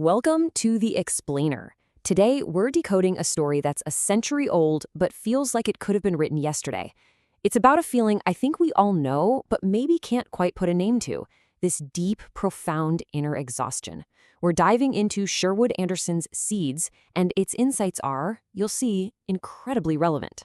Welcome to The Explainer. Today, we're decoding a story that's a century old but feels like it could have been written yesterday. It's about a feeling I think we all know, but maybe can't quite put a name to. This deep, profound inner exhaustion. We're diving into Sherwood Anderson's Seeds, and its insights are, you'll see, incredibly relevant.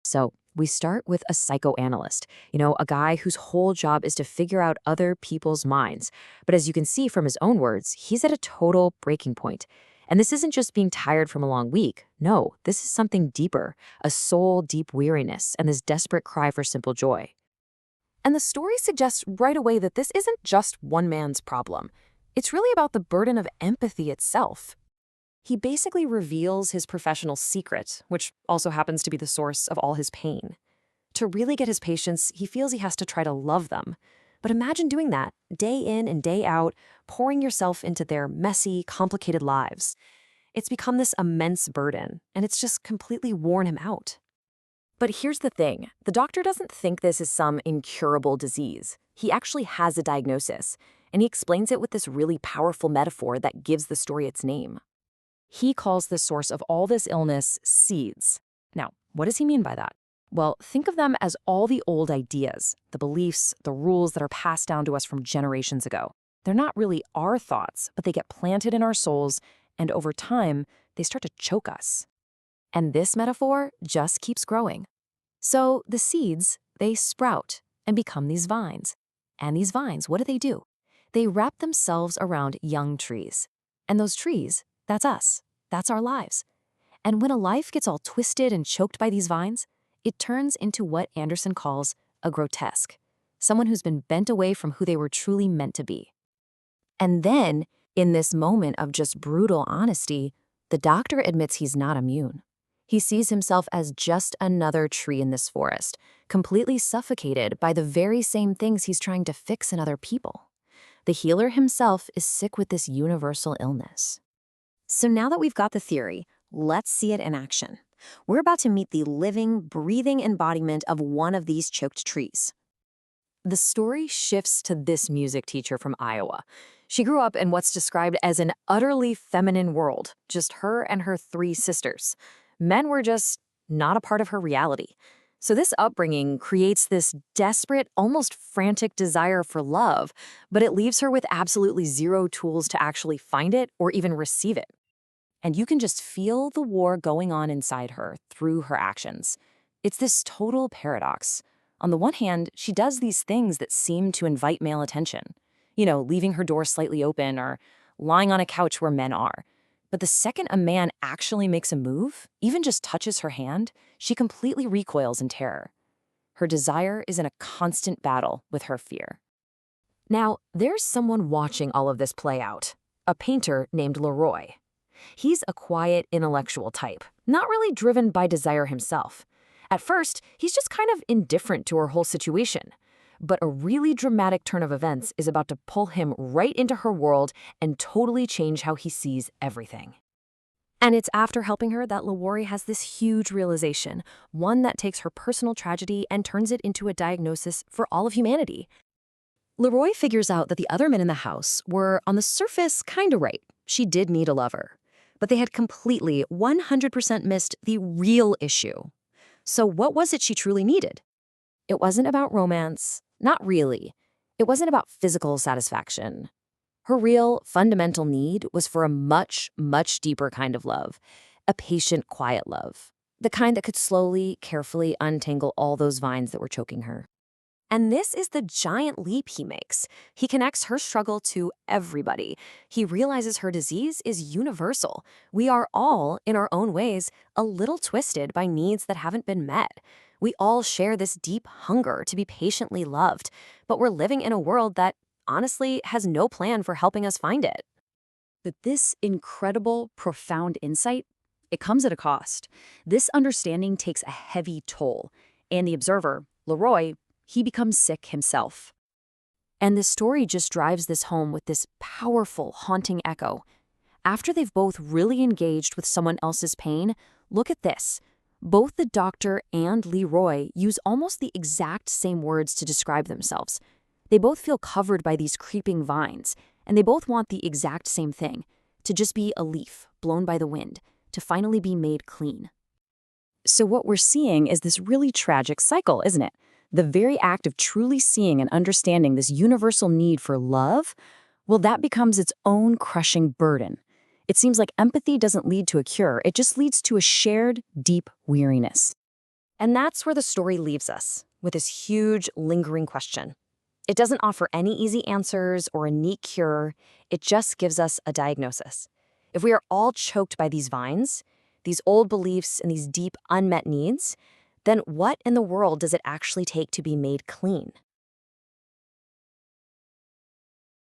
So, we start with a psychoanalyst, a guy whose whole job is to figure out other people's minds. But as you can see from his own words, he's at a total breaking point. And this isn't just being tired from a long week. No, this is something deeper, a soul-deep weariness and this desperate cry for simple joy. And the story suggests right away that this isn't just one man's problem. It's really about the burden of empathy itself. He basically reveals his professional secret, which also happens to be the source of all his pain. To really get his patients, he feels he has to try to love them. But imagine doing that, day in and day out, pouring yourself into their messy, complicated lives. It's become this immense burden, and it's just completely worn him out. But here's the thing, the doctor doesn't think this is some incurable disease. He actually has a diagnosis, and he explains it with this really powerful metaphor that gives the story its name. He calls the source of all this illness seeds. Now, what does he mean by that? Well, think of them as all the old ideas, the beliefs, the rules that are passed down to us from generations ago. They're not really our thoughts, but they get planted in our souls, and over time, they start to choke us. And this metaphor just keeps growing. So the seeds, they sprout and become these vines. And these vines, what do? They wrap themselves around young trees. And those trees, that's us. That's our lives. And when a life gets all twisted and choked by these vines, it turns into what Anderson calls a grotesque, someone who's been bent away from who they were truly meant to be. And then, in this moment of just brutal honesty, the doctor admits he's not immune. He sees himself as just another tree in this forest, completely suffocated by the very same things he's trying to fix in other people. The healer himself is sick with this universal illness. So now that we've got the theory, let's see it in action. We're about to meet the living, breathing embodiment of one of these choked trees. The story shifts to this music teacher from Iowa. She grew up in what's described as an utterly feminine world, just her and her 3 sisters. Men were just not a part of her reality. So this upbringing creates this desperate, almost frantic desire for love, but it leaves her with absolutely zero tools to actually find it or even receive it. And you can just feel the war going on inside her through her actions. It's this total paradox. On the one hand, she does these things that seem to invite male attention. Leaving her door slightly open or lying on a couch where men are. But the second a man actually makes a move, even just touches her hand, she completely recoils in terror. Her desire is in a constant battle with her fear. Now, there's someone watching all of this play out, a painter named Leroy. He's a quiet, intellectual type, not really driven by desire himself. At first, he's just kind of indifferent to her whole situation. But a really dramatic turn of events is about to pull him right into her world and totally change how he sees everything. And it's after helping her that Leroy has this huge realization, one that takes her personal tragedy and turns it into a diagnosis for all of humanity. Leroy figures out that the other men in the house were, on the surface, kind of right. She did need a lover. But they had completely, 100% missed the real issue. So what was it she truly needed? It wasn't about romance. Not really. It wasn't about physical satisfaction. Her real, fundamental need was for a much, much deeper kind of love. A patient, quiet love. The kind that could slowly, carefully untangle all those vines that were choking her. And this is the giant leap he makes. He connects her struggle to everybody. He realizes her disease is universal. We are all, in our own ways, a little twisted by needs that haven't been met. We all share this deep hunger to be patiently loved, but we're living in a world that, honestly, has no plan for helping us find it. But this incredible, profound insight, it comes at a cost. This understanding takes a heavy toll, and the observer, Leroy, he becomes sick himself. And this story just drives this home with this powerful, haunting echo. After they've both really engaged with someone else's pain, look at this. Both the doctor and Leroy use almost the exact same words to describe themselves. They both feel covered by these creeping vines, and they both want the exact same thing, to just be a leaf blown by the wind, to finally be made clean. So what we're seeing is this really tragic cycle, isn't it? The very act of truly seeing and understanding this universal need for love, well, that becomes its own crushing burden. It seems like empathy doesn't lead to a cure, it just leads to a shared, deep weariness. And that's where the story leaves us, with this huge, lingering question. It doesn't offer any easy answers or a neat cure, it just gives us a diagnosis. If we are all choked by these vines, these old beliefs and these deep, unmet needs, then what in the world does it actually take to be made clean?